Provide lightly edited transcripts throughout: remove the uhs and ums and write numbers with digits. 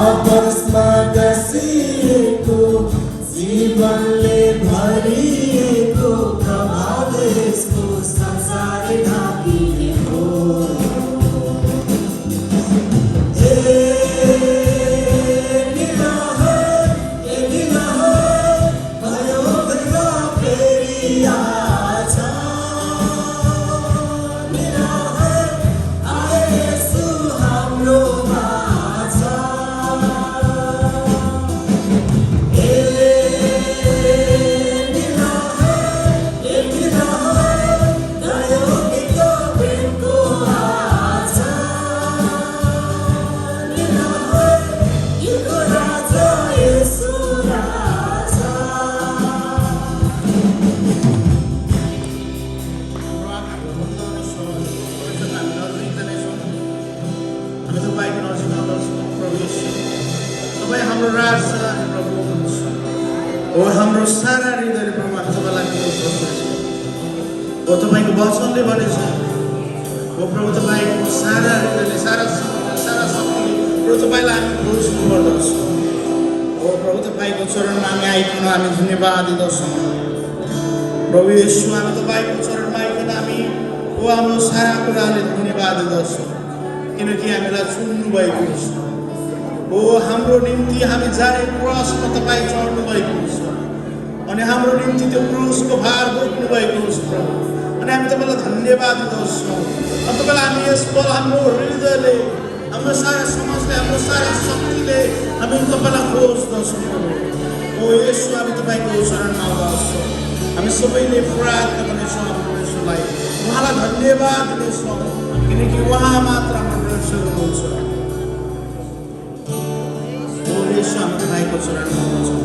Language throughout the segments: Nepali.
आपसमा बसेको जीवनले भरिएको प्रभाव यसको संसार ढाकिएको हाम्रो सारा हृदयले प्रभु हामी तपाईँलाई तपाईँको वचनले भनेछ प्रभु तपाईँको सारा हृदयले सारा शक्तिले प्रभु तपाईँलाई हामी घोषणा गर्दछौँ प्रभु तपाईँको चरणमा हामी आइकन हामी धन्यवाद दिँदछौँ प्रभु येशू हामी तपाईँको चरणमा आइकन हामी हाम्रो सारा कुराले धन्यवाद दिँदछौँ किनकि हामीलाई चुन्नु भएको छ हाम्रो निम्ति हामी जाने क्रसमा तपाईँ चढ्नु भएको छ अनि हाम्रो निम्ति त्यो क्रुसको भार बोक्नु भएको छ प्रभु अनि हामी तपाईँलाई धन्यवाद दिँदछौँ अनि तपाईँलाई हामी यस पल हाम्रो हृदयले हाम्रो सारा समाजले हाम्रो सारा शक्तिले हामी तपाईँलाई खोज्दछौँ प्रभु यसो हामी तपाईँको चरणमा आउँदछौँ हामी सबैले प्रार्थना गर्नेछौँ हाम्रो यसोलाई उहाँलाई धन्यवाद दिनेछौँ किनकि उहाँ मात्र हाम्रो रक्षक हुनुहुन्छ यसो हामी तपाईँको चरणमा आउँदछौँ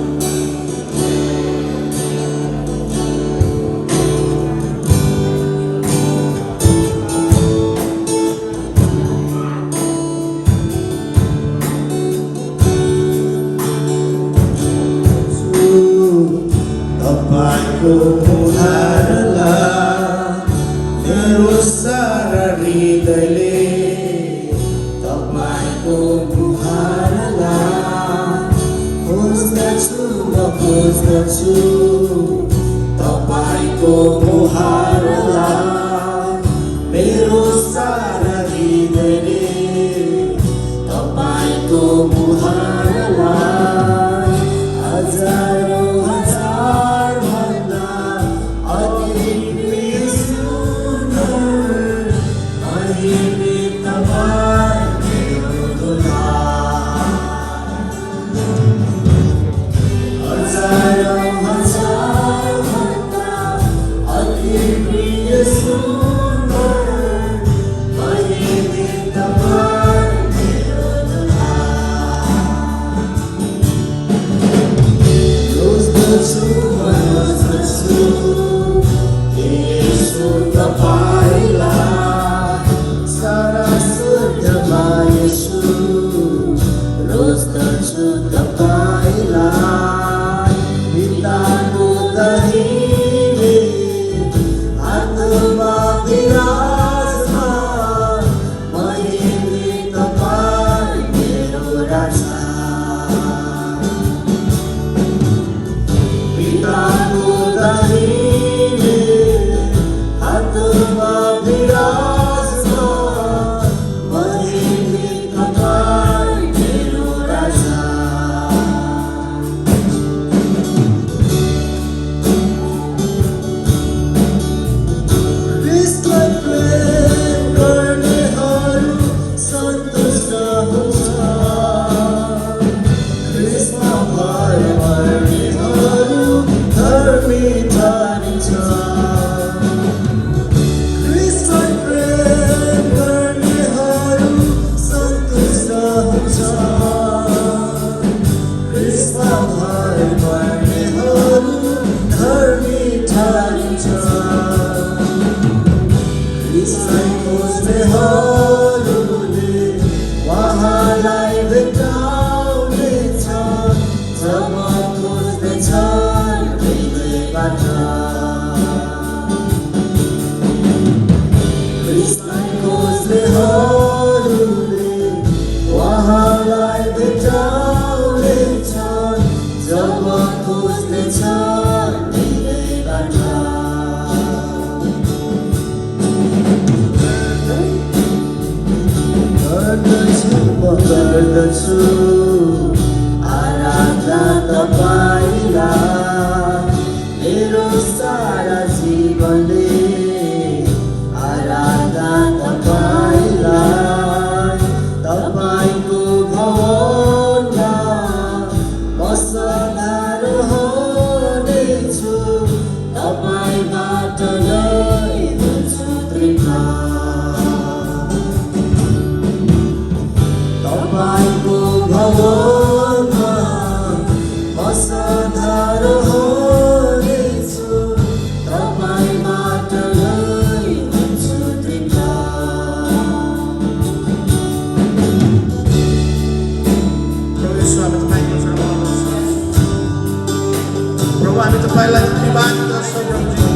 मेरो सारा हृदयले तपाईँको मुहारलाई खोज्दछु म खोज्दछु तपाईँको मुहारलाई मेरो सारा हृदयले तपाईँको मुहारलाई हजारौँ आराधना तपाईलाई मेरो सारा जीवनले आराधना तपाईलाई तपाईको भवनमा म सदारो हुनेछु तपाईबाट नै हुन्छु तृप्त तपाईको भवनमा म सदारो हुनेछु तपाईबाट नै हुन्छु तृप्त प्रभु यीशु हामी तपाईँको चरणमा आउँछौँ। प्रभु हामी तपाईँलाई धन्यवाद गर्छौँ प्रभुजी।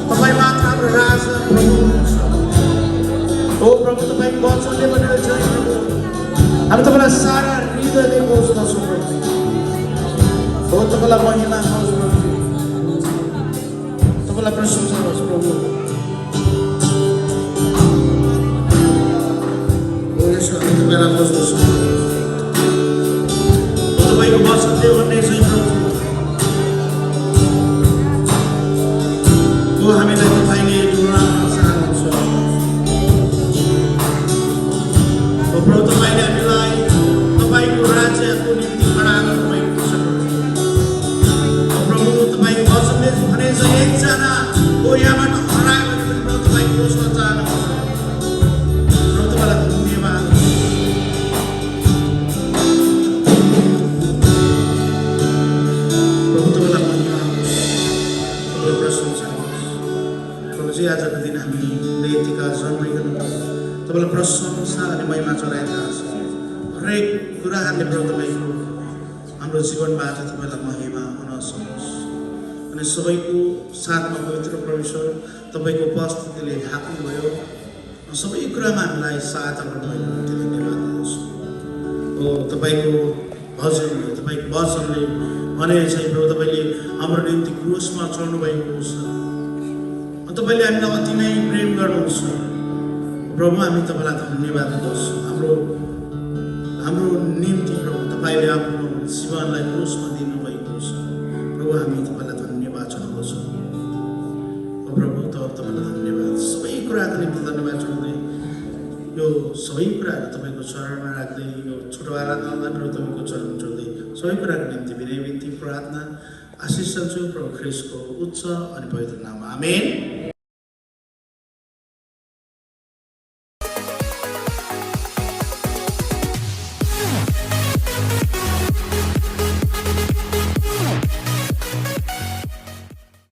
तपाईँ मात्र हाम्रो राजा प्रभु हुनुहुन्छ। ओ प्रभु तपाईँको वचनले भनेर चाहिँ प्रभु हामी तपाईँलाई सारा हृदयले खोज्दछौँ प्रभु। हो तपाईँलाई महिमा होस् प्रभु, तपाईँलाई प्रशंसा होस् प्रभु। हो यसो हामी तपाईँलाई खोज्दछौँ। हो तपाईँको वचनले भन्ने चाहिँ प्रभु हो हामीलाई तपाईँले डुलाउन चाहनुहुन्छ। हो प्रभु तपाईँले हामीलाई तपाईँको राज्यको निम्ति खडा गर्नुभएको छ। हो प्रभु तपाईँको वचनले भने चाहिँ एकजना हो यहाँबाट हरायो भने पनि प्रभु तपाईँको घोषणा चाहनुहुन्छ। प्रभु तपाईँलाई धन्यवाद। प्रभु तपाईँलाई धन्यवाद होस्, तपाईँलाई प्रशंसा होस्। प्रभुजी आजको दिन हामीले यतिका जन्मिकन तपाईँलाई प्रशंसा अनि महिमा चढाएका छौँ। हरेक कुराहरूले प्रभु तपाईँको हाम्रो जीवनबाट तपाईँलाई महिमा हुन सकोस् अनि सबैको साथमा पवित्र परमेश्वर तपाईँको उपस्थितिले ढाक्नुभयो। सबै कुरामा हामीलाई सहायता गर्नुभएको निम्ति धन्यवाद दिनुहोस्। हो तपाईँको भजनले तपाईँको वचनले भने चाहिँ प्रभु तपाईँले हाम्रो निम्ति क्रुसमा चढ्नुभएको छ। तपाईँले हामीलाई अति नै प्रेम गर्नुहुन्छ। प्रभु हामी तपाईँलाई धन्यवाद दिनुहोस्। हाम्रो निम्ति प्रभु तपाईँले आफ्नो जीवनलाई क्रुसमा दिनुभएको छ। प्रभु हामी तपाईँलाई धन्यवाद चढाउँछौँ। प्रभु तपाईँलाई धन्यवाद, सबै कुराको निम्ति धन्यवाद चढाउँदै यो सबै कुराहरू तपाईँको चरणमा राख्दै यो छोटो आराधनालाई प्रभु तपाईँको चरणमा चढ्दै सबै कुराको निम्ति विनय बिन्ती प्रार्थना आशिष चाहन्छु प्रभु ख्रिस्टको उच्च अनि पवित्र नाममा आमेन।